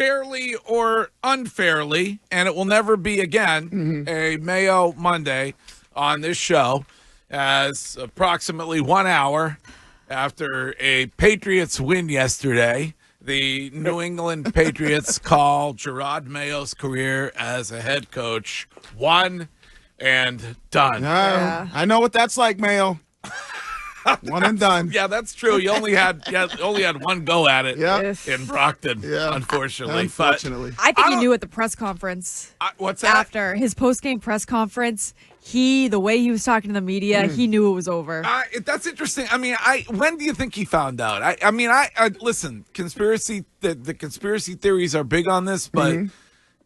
fairly or unfairly, and it will never be again, a Mayo Monday on this show, as approximately 1 hour after a Patriots win yesterday, the New England Patriots call Jerod Mayo's career as a head coach one and done. I know what that's like, Mayo. One and done. Yeah, that's true. You only had one go at it in Brockton, unfortunately. I think he knew at the press conference. What's that? After his post-game press conference, the way he was talking to the media, he knew it was over. That's interesting. I mean, when do you think he found out? Listen, the conspiracy theories are big on this, but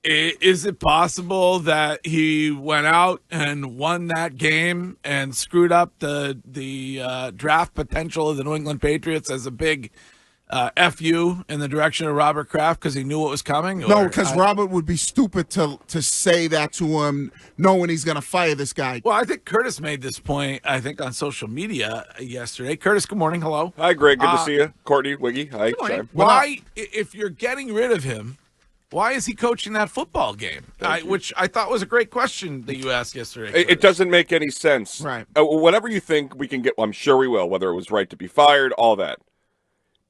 is it possible that he went out and won that game and screwed up the draft potential of the New England Patriots as a big FU in the direction of Robert Kraft because he knew what was coming? No, because Robert would be stupid to say that to him, knowing he's going to fire this guy. Well, I think Curtis made this point, on social media yesterday. Curtis, good morning. Hello. Hi, Greg. Good to see you. Courtney, Wiggy. Hi. Good morning. Why, if you're getting rid of him, why is he coaching that football game? Which I thought was a great question that you asked yesterday. It doesn't make any sense. Right. Whatever you think we can get, I'm sure we will, whether it was right to be fired, all that.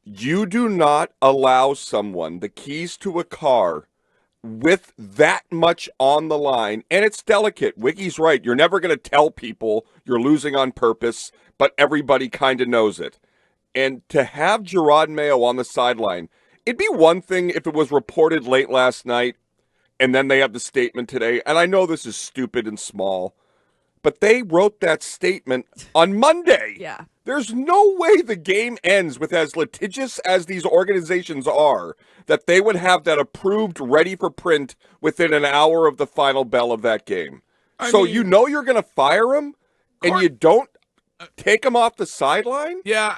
You do not allow someone the keys to a car with that much on the line, and it's delicate. Wiggy's right. You're never going to tell people you're losing on purpose, but everybody kind of knows it. And to have Jerod Mayo on the sideline, it'd be one thing if it was reported late last night and then they have the statement today. And I know this is stupid and small, but they wrote that statement on Monday. Yeah. There's no way the game ends with, as litigious as these organizations are, that they would have that approved, ready for print within an hour of the final bell of that game. You know you're going to fire him and you don't take him off the sideline? Yeah,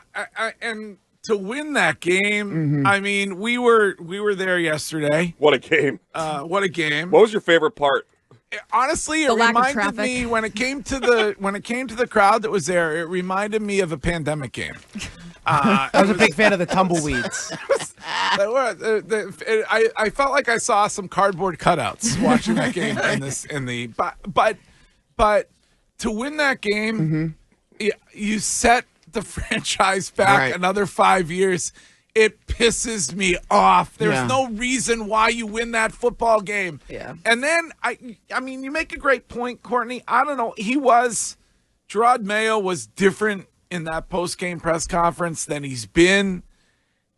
and to win that game, I mean, we were there yesterday. What a game. What a game. What was your favorite part? Honestly, it reminded me when it came to the crowd that was there, it reminded me of a pandemic game. I was a big fan of the tumbleweeds. I felt like I saw some cardboard cutouts watching that game but to win that game, you set the franchise back another 5 years. It pisses me off. There's no reason why you win that football game. Yeah. And then, I mean, you make a great point, Courtney. I don't know. Jerod Mayo was different in that post-game press conference than he's been.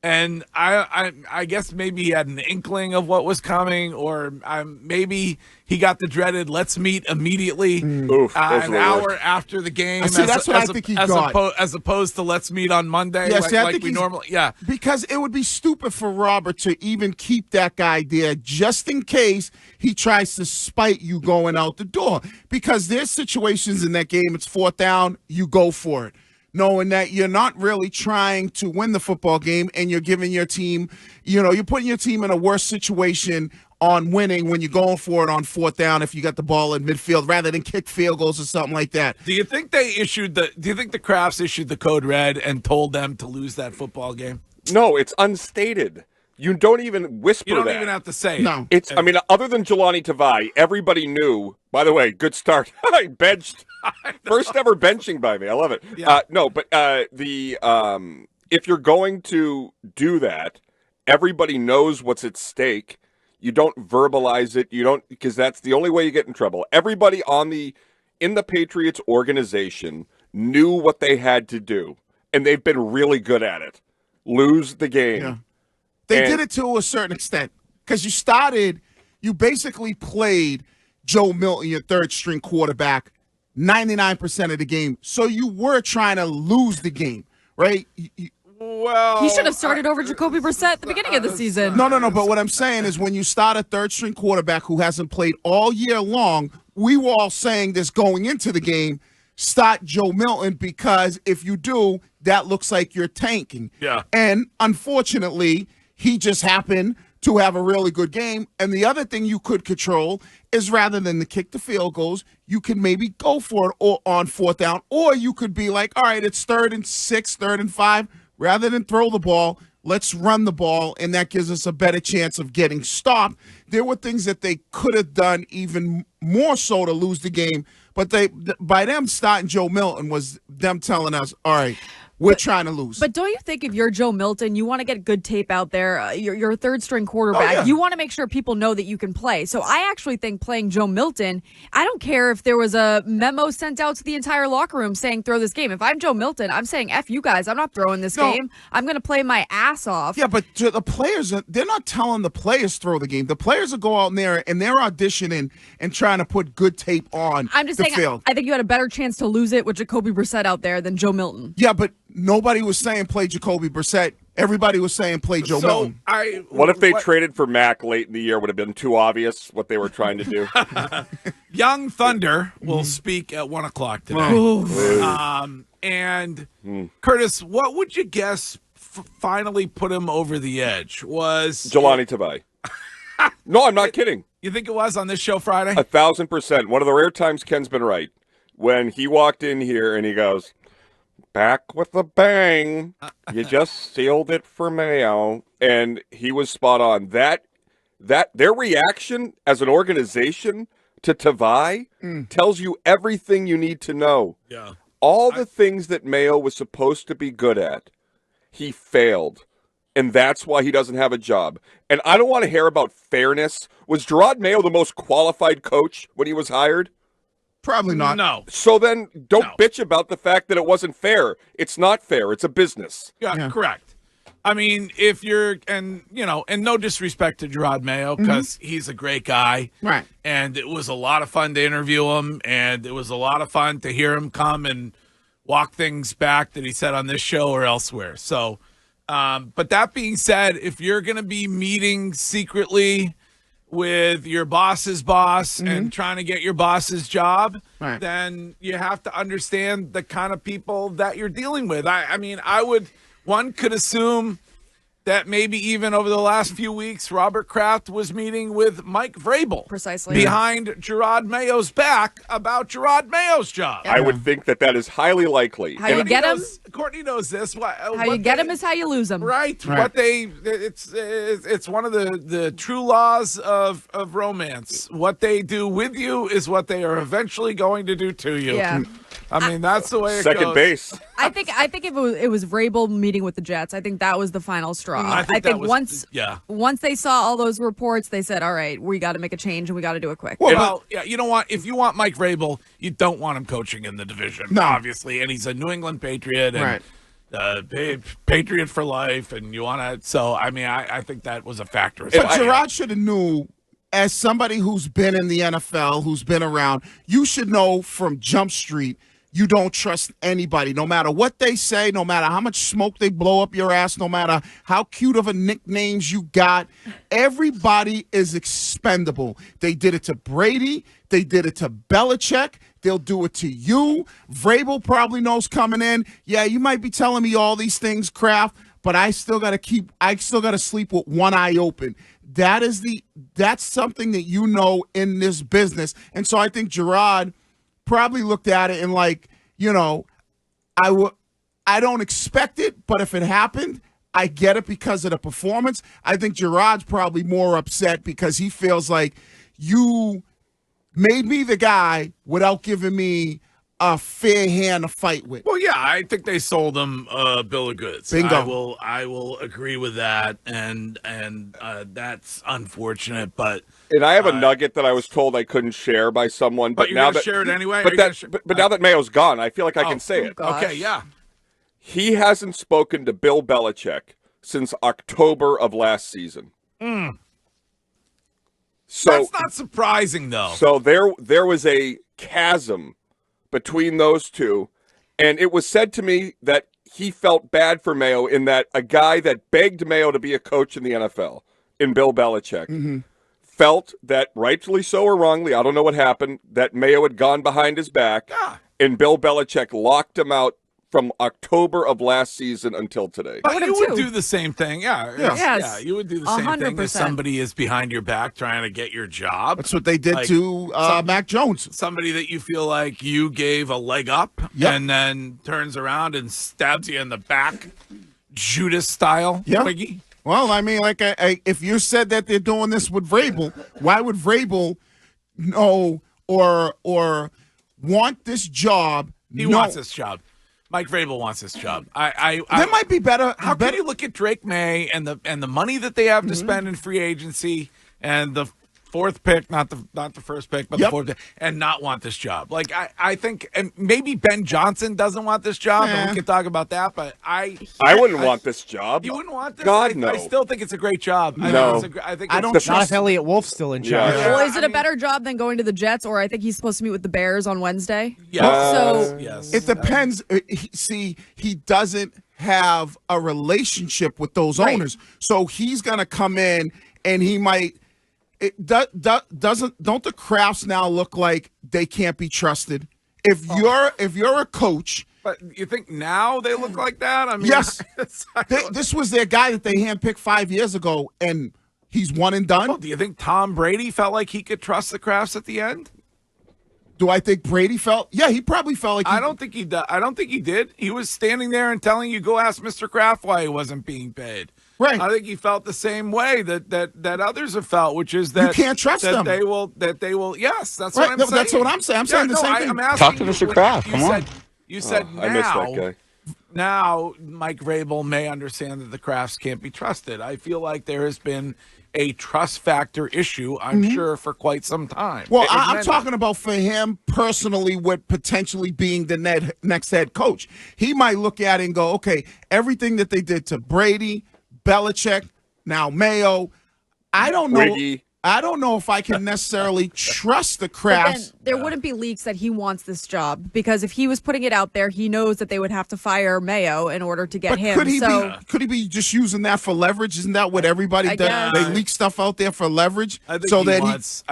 And I guess maybe he had an inkling of what was coming, or maybe he got the dreaded "let's meet immediately" an hour after the game. That's what I think he got. As opposed to "let's meet on Monday," like we normally. Yeah, because it would be stupid for Robert to even keep that guy there just in case he tries to spite you going out the door. Because there's situations in that game, it's 4th down, you go for it, knowing that you're not really trying to win the football game and you're giving your team, you're putting your team in a worse situation on winning when you're going for it on 4th down if you got the ball in midfield rather than kick field goals or something like that. Do you think the Crafts issued the code red and told them to lose that football game? No, it's unstated. You don't even whisper that. You don't even have to say it. No. Other than Jelani Tavai, everybody knew. By the way, good start. I benched. First ever benching by me. I love it. Yeah. If you're going to do that, everybody knows what's at stake. You don't verbalize it. You don't, because that's the only way you get in trouble. Everybody in the Patriots organization knew what they had to do, and they've been really good at it. Lose the game. Yeah. They did it to a certain extent because you basically played Joe Milton, your third-string quarterback, 99% of the game. So you were trying to lose the game, right? Well, he should have started over Jacoby Brissett at the beginning of the season. No. But what I'm saying is when you start a third-string quarterback who hasn't played all year long, we were all saying this going into the game, start Joe Milton, because if you do, that looks like you're tanking. Yeah. And unfortunately, he just happened to have a really good game. And the other thing you could control is rather than to kick the field goals, you can maybe go for it on 4th down, or you could be like, all right, it's 3rd and 6, 3rd and 5. Rather than throw the ball, let's run the ball, and that gives us a better chance of getting stopped. There were things that they could have done even more so to lose the game, but by them starting Joe Milton was them telling us, all right, we're trying to lose. But don't you think if you're Joe Milton, you want to get good tape out there? You're a third-string quarterback. Oh, yeah. You want to make sure people know that you can play. So I actually think playing Joe Milton, I don't care if there was a memo sent out to the entire locker room saying throw this game. If I'm Joe Milton, I'm saying F you guys. I'm not throwing this game. I'm going to play my ass off. Yeah, but to the players, they're not telling the players throw the game. The players will go out there and they're auditioning and trying to put good tape on I'm just the saying, field. I think you had a better chance to lose it with Jacoby Brissett out there than Joe Milton. Yeah, but nobody was saying play Jacoby Brissett. Everybody was saying play Joe Milton. What if they traded for Mac late in the year? Would have been too obvious what they were trying to do. Young Thunder will speak at 1 o'clock today. And Curtis, what would you guess finally put him over the edge? Was Jelani Tavai. No, I'm not kidding. You think it was on this show Friday? 1,000%. One of the rare times Ken's been right. When he walked in here and he goes, back with a bang. You just sealed it for Mayo. And he was spot on. That their reaction as an organization to Tavai tells you everything you need to know. Yeah. All the things that Mayo was supposed to be good at, he failed. And that's why he doesn't have a job. And I don't want to hear about fairness. Was Jerod Mayo the most qualified coach when he was hired? Probably not. No. So then don't bitch about the fact that it wasn't fair. It's not fair. It's a business. Yeah, correct. I mean, if you're, and no disrespect to Jerod Mayo, because he's a great guy. Right. And it was a lot of fun to interview him, and it was a lot of fun to hear him come and walk things back that he said on this show or elsewhere. So, but that being said, if you're going to be meeting secretly with your boss's boss and trying to get your boss's job, then you have to understand the kind of people that you're dealing with. I mean, one could assume that maybe even over the last few weeks, Robert Kraft was meeting with Mike Vrabel. Precisely. Behind Jerod Mayo's back about Jerod Mayo's job. I would think that is highly likely. How you get him? Courtney knows this. How you get him is how you lose him. Right. It's one of the true laws of romance. What they do with you is what they are eventually going to do to you. Yeah. I mean, that's the way it goes. Second base. I think if it was Vrabel meeting with the Jets, I think that was the final straw. I think once they saw all those reports, they said, all right, we got to make a change and we got to do it quick. Well, yeah, you know what? If you want Mike Vrabel, you don't want him coaching in the division, obviously. And he's a New England Patriot and Patriot for life. And you want to, so, I mean, I think that was a factor. But Jerod should have knew, as somebody who's been in the NFL, who's been around, you should know from Jump Street, you don't trust anybody, no matter what they say, no matter how much smoke they blow up your ass, no matter how cute of a nicknames you got. Everybody is expendable. They did it to Brady. They did it to Belichick. They'll do it to you. Vrabel probably knows coming in, yeah, you might be telling me all these things, Kraft, but I still got to sleep with one eye open. That's something that you know in this business. And so I think Jerod probably looked at it and I don't expect it, but if it happened, I get it because of the performance. I think Jerod's probably more upset because he feels like you made me the guy without giving me a fair hand to fight with. Well, yeah, I think they sold him a bill of goods. Bingo. I will agree with that, and that's unfortunate. But and I have a nugget that I was told I couldn't share by someone. But you're now gonna share it anyway. But now that Mayo's gone, I feel like I can say it. Gosh. Okay, yeah. He hasn't spoken to Bill Belichick since October of last season. So That's not surprising, though. So there was a chasm between those two, and it was said to me that he felt bad for Mayo in that a guy that begged Mayo to be a coach in the NFL, in Bill Belichick, felt that, rightfully so or wrongly, I don't know what happened, that Mayo had gone behind his back, and Bill Belichick locked him out from October of last season until today. But you would do the same thing. Yeah. Yes. You would do the same thing if 100%. somebody is behind your back trying to get your job. That's what they did to Mac Jones. Somebody that you feel like you gave a leg up and then turns around and stabs you in the back Judas style. Yeah. Wiggy. Well, I mean, like, if you said that they're doing this with Vrabel, why would Vrabel know or want this job? He wants this job. Mike Vrabel wants this job. That might be better. How can you look at Drake May and the money that they have to spend in free agency and the fourth pick, not the first pick, but the fourth pick, and not want this job? Like I think, and maybe Ben Johnson doesn't want this job, and we can talk about that. But I wouldn't want this job. You wouldn't want this? God, no. I still think it's a great job. No. I think I don't it's Not if Elliott Wolf's still in charge. Yeah. Well, is it a better job than going to the Jets? Or I think he's supposed to meet with the Bears on Wednesday. Yes. It depends. He doesn't have a relationship with those owners, so he's gonna come in and he might. Don't the Crafts now look like they can't be trusted? If you're a coach, but you think now they look like that? I mean, yes, this was their guy that they handpicked 5 years ago, and he's one and done. Well, do you think Tom Brady felt like he could trust the Crafts at the end? Do I think Brady felt? Yeah, he probably felt like. I don't think he did. I don't think he did. He was standing there and telling you, "Go ask Mr. Kraft why he wasn't being paid." Right. I think he felt the same way that others have felt, which is that you can't trust them. They will. Yes, that's right. what I'm No, saying. That's what I'm saying. I'm saying the same thing. I'm asking Talk to Mr. Kraft. Come on. You said now. I missed that guy. Now Mike Vrabel may understand that the Crafts can't be trusted. I feel like there has been a trust factor issue, I'm sure, for quite some time. Well, I'm talking about for him personally with potentially being the next head coach. He might look at it and go, okay, everything that they did to Brady, Belichick, now Mayo, I don't know. Wiggy. I don't know if I can necessarily trust the But Crafts. then there wouldn't be leaks that he wants this job, because if he was putting it out there, he knows that they would have to fire Mayo in order to get But him. could he be just using that for leverage? Isn't that what everybody does? guess. They leak stuff out there for leverage I think so he that wants.